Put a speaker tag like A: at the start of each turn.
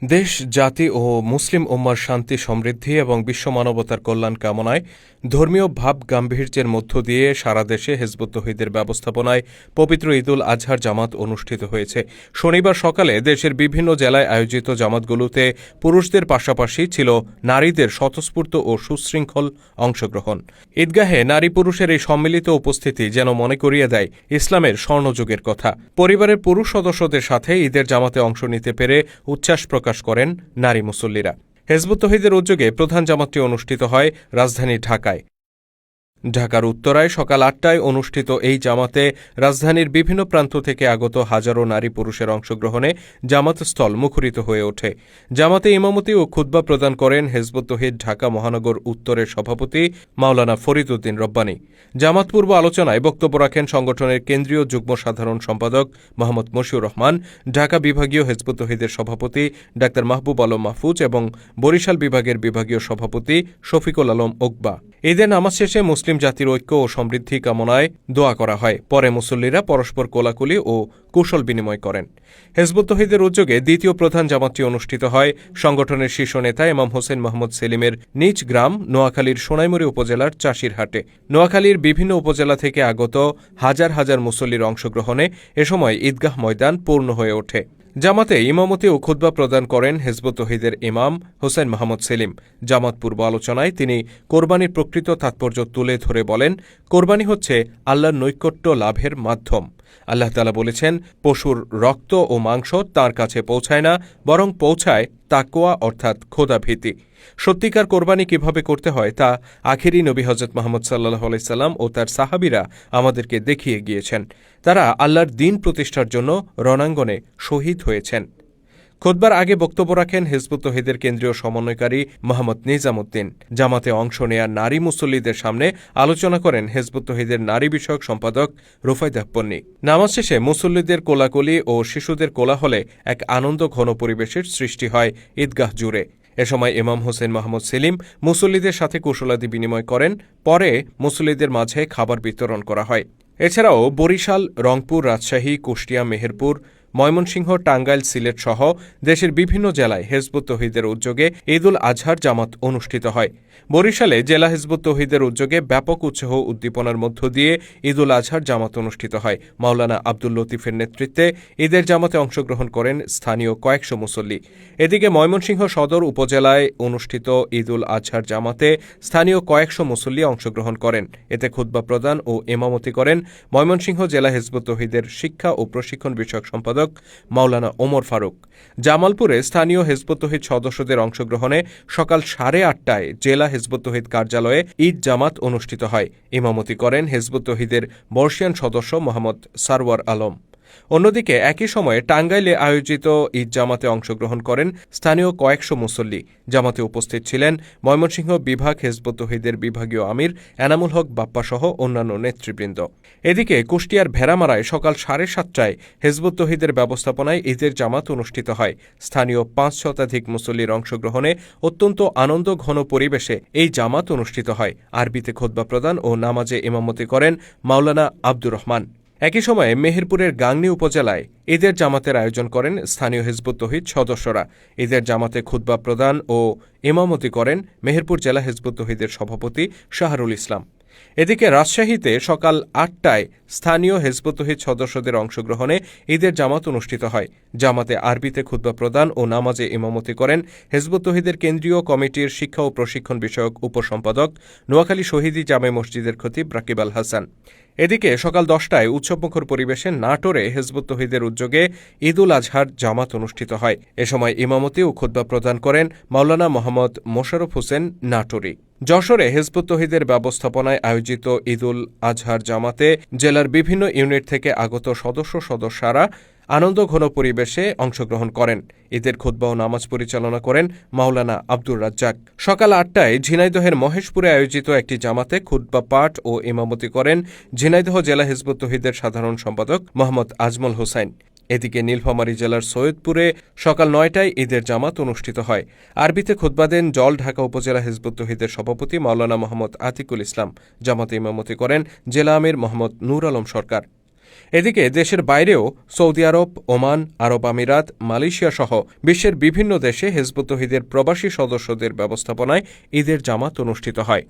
A: দেশ, জাতি ও মুসলিম উম্মার শান্তি, সমৃদ্ধি এবং বিশ্ব মানবতার কল্যাণ কামনায় ধর্মীয় ভাব গাম্ভীর্যের মধ্য দিয়ে সারা দেশে হিজবুত তৌহিদের ব্যবস্থাপনায় পবিত্র ঈদুল আজহার জামাত অনুষ্ঠিত হয়েছে। শনিবার সকালে দেশের বিভিন্ন জেলায় আয়োজিত জামাতগুলোতে পুরুষদের পাশাপাশি ছিল নারীদের স্বতঃস্ফূর্ত ও সুশৃঙ্খল অংশগ্রহণ। ঈদগাহে নারী পুরুষের এই সম্মিলিত উপস্থিতি যেন মনে করিয়ে দেয় ইসলামের স্বর্ণযুগের কথা। পরিবারের পুরুষ সদস্যদের সাথে ঈদের জামাতে অংশ নিতে পেরে উচ্ছ্বাস প্রকাশ করেন নারী মুসল্লিরা। হিজবুত তৌহিদের উদ্যোগে প্রধান জামাতটি অনুষ্ঠিত হয় রাজধানী ঢাকায়। ঢাকার উত্তরায় সকাল ৮টায় অনুষ্ঠিত এই জামাতে রাজধানীর বিভিন্ন প্রান্ত থেকে আগত হাজারো নারী পুরুষের অংশগ্রহণে জামাতস্থল মুখরিত হয়ে ওঠে। জামাতে ইমামতি ও খুতবা প্রদান করেন হিজবুত তৌহিদ ঢাকা মহানগর উত্তরের সভাপতি মাওলানা ফরিদ উদ্দিন রব্বানী। জামাত পূর্ব আলোচনায় বক্তব্য রাখেন সংগঠনের কেন্দ্রীয় যুগ্ম সাধারণ সম্পাদক মোহাম্মদ মশিউর রহমান, ঢাকা বিভাগীয় হিজবুত তৌহিদের সভাপতি ডা মাহবুব আলম মাহফুজ এবং বরিশাল বিভাগের বিভাগীয় সভাপতি শফিকুল আলম ওকবা। ঈদের নামাজ শেষে মুসলিম জাতির ঐক্য ও সমৃদ্ধি কামনায় দোয়া করা হয়। পরে মুসল্লিরা পরস্পর কোলাকুলি ও কুশল বিনিময় করেন। হিজবুত তৌহিদের উদ্যোগে দ্বিতীয় প্রধান জামাতটি অনুষ্ঠিত হয় সংগঠনের শীর্ষ নেতা ইমাম হোসেন মোহাম্মদ সেলিমের নিজ গ্রাম নোয়াখালীর সোনাইমুড়ি উপজেলার চাষিরহাটে। নোয়াখালীর বিভিন্ন উপজেলা থেকে আগত হাজার হাজার মুসল্লির অংশগ্রহণে এ সময় ঈদগাহ ময়দান পূর্ণ হয়ে ওঠে। জামাতে ইমামতি ও খুতবা প্রদান করেন হিজবুত তৌহিদের ইমাম হোসেন মোহাম্মদ সেলিম। জামাত পূর্ব আলোচনায় তিনি কোরবানির প্রকৃত তাৎপর্য তুলে ধরে বলেন, কোরবানি হচ্ছে আল্লাহর নৈকট্য লাভের মাধ্যম। আল্লাহ তাআলা বলেছেন, পশুর রক্ত ও মাংস তাঁর কাছে পৌঁছায় না, বরং পৌঁছায় তাকওয়া অর্থাৎ খোদাভীতি। সত্যিকার কোরবানি কিভাবে করতে হয় তা আখিরি নবী হজরত মুহাম্মদ সাল্লাল্লাহু আলাইহি সাল্লাম ও তার সাহাবীরা আমাদেরকে দেখিয়ে গিয়েছেন। তারা আল্লাহর দ্বীন প্রতিষ্ঠার জন্য রণাঙ্গনে শহীদ হয়েছেন। খুতবার আগে বক্তব্য রাখেন হিজবুত তৌহিদের কেন্দ্রীয় সমন্বয়কারী মোহাম্মদ নিজামুদ্দিন। জামাতে অংশ নেয়া নারী মুসল্লিদের সামনে আলোচনা করেন হিজবুত তৌহিদের নারী বিষয়ক সম্পাদক রুফাইদা পন্নী। নামাজ শেষে মুসল্লিদের কোলাকুলি ও শিশুদের কোলাহলে এক আনন্দ ঘন পরিবেশের সৃষ্টি হয় ঈদগাহ জুড়ে। এ সময় ইমাম হোসেন মোহাম্মদ সেলিম মুসল্লিদের সাথে কুশলাদি বিনিময় করেন। পরে মুসল্লিদের মাঝে খাবার বিতরণ করা হয়। এছাড়াও বরিশাল, রংপুর, রাজশাহী, কুষ্টিয়া, মেহেরপুর, ময়মনসিংহ, টাঙ্গাইল, সিলেট সহ দেশের বিভিন্ন জেলায় হিজবুত তৌহিদের উদ্যোগে ঈদুল আজহার জামাত অনুষ্ঠিত হয়। বরিশালে জেলা হিজবুত তৌহিদের উদ্যোগে ব্যাপক উৎসাহ উদ্দীপনার মধ্য দিয়ে ঈদুল আজহার জামাত অনুষ্ঠিত হয়। মাওলানা আব্দুল লতিফের নেতৃত্বে ঈদের জামাতে অংশগ্রহণ করেন স্থানীয় কয়েকশো মুসল্লি। এদিকে ময়মনসিংহ সদর উপজেলায় অনুষ্ঠিত ঈদুল আজহার জামাতে স্থানীয় কয়েকশো মুসল্লি অংশগ্রহণ করেন। এতে খুতবা প্রদান ও ইমামতি করেন ময়মনসিংহ জেলা হিজবুত তৌহিদের শিক্ষা ও প্রশিক্ষণ বিষয়ক সম্পাদক মাওলানা ওমর ফারুক। জামালপুরে স্থানীয় হিজবুত তৌহিদ সদস্যদের অংশগ্রহণে সকাল 8:30টায় জেলা হিজবুত তৌহিদ কার্যালয়ে ঈদ জামাত অনুষ্ঠিত হয়। ইমামতি করেন হিজবুত তৌহিদের বর্ষিয়ান সদস্য মোহাম্মদ সারওয়ার আলম। অন্যদিকে একই সময়ে টাঙ্গাইলে আয়োজিত ঈদ জামাতে অংশগ্রহণ করেন স্থানীয় কয়েকশো মুসল্লি। জামাতে উপস্থিত ছিলেন ময়মনসিংহ বিভাগ হিজবুত তৌহিদের বিভাগীয় আমির এনামুল হক বাপ্পাসহ অন্যান্য নেতৃবৃন্দ। এদিকে কুষ্টিয়ার ভেড়ামারায় সকাল 7:30টায় হিজবুত তৌহিদের ব্যবস্থাপনায় ঈদের জামাত অনুষ্ঠিত হয়। স্থানীয় 5 শতাধিক মুসল্লির অংশগ্রহণে অত্যন্ত আনন্দ ঘন পরিবেশে এই জামাত অনুষ্ঠিত হয়। আরবিতে খুতবা প্রদান ও নামাজে ইমামতি করেন মাওলানা আব্দুর রহমান। একই সময়ে মেহেরপুরের গাংনী উপজেলায় ঈদের জামাতের আয়োজন করেন স্থানীয় হিজবুত তৌহিদ সদস্যরা। ঈদের জামাতে খুতবা প্রদান ও ইমামতি করেন মেহেরপুর জেলা হিজবুত তৌহিদের সভাপতি শাহরুল ইসলাম। এদিকে রাজশাহীতে সকাল 8টায় স্থানীয় হিজবুত তৌহিদ সদস্যদের অংশগ্রহণে ঈদের জামাত অনুষ্ঠিত হয়। জামাতে আরবিতে খুতবা প্রদান ও নামাজে ইমামতি করেন হিজবুত তৌহিদের কেন্দ্রীয় কমিটির শিক্ষা ও প্রশিক্ষণ বিষয়ক উপসম্পাদক নোয়াখালী শহীদী জামে মসজিদের খতিব রাকিব আল হাসান। এদিকে সকাল 10টায় উৎসবমুখর পরিবেশে নাটোরে হিজবুত তৌহিদের উদ্যোগে ঈদুল আজহার জামাত অনুষ্ঠিত হয়। এ সময় ইমামতি ও খুতবা প্রদান করেন মাওলানা মোহাম্মদ মোশাররফ হোসেন নাটোরি। যশোরে হিজবুত তৌহিদের ব্যবস্থাপনায় আয়োজিত ঈদুল আজহার জামাতে জেলার বিভিন্ন ইউনিট থেকে আগত সদস্যরা আনন্দ ঘন পরিবেশে অংশগ্রহণ করেন। ঈদের খুতবা ও নামাজ পরিচালনা করেন মাওলানা আব্দুর রাজ্জাক। সকাল 8টায় ঝিনাইদহের মহেশপুরে আয়োজিত একটি জামাতে খুতবা পাঠ ও ইমামতি করেন ঝিনাইদহ জেলা হিজবুত তৌহিদের সাধারণ সম্পাদক মোহাম্মদ আজমল হোসাইন। এদিকে নীলফামারী জেলার সৈয়দপুরে সকাল 9টায় ঈদের জামাত অনুষ্ঠিত হয়। আরবিতে খুতবা দেন জলঢাকা উপজেলা হিজবুত তৌহিদের সভাপতি মাওলানা মোহাম্মদ আতিকুল ইসলাম। জামাতে ইমামতি করেন জেলা আমির মোহাম্মদ নূর আলম সরকার। এদিকে দেশের বাইরেও সৌদি আরব, ওমান, আরব আমিরাত, মালয়েশিয়া সহ বিশ্বের বিভিন্ন দেশে হিজবুত তৌহিদের প্রবাসী সদস্যদের ব্যবস্থাপনায় ঈদের জামাত অনুষ্ঠিত হয়।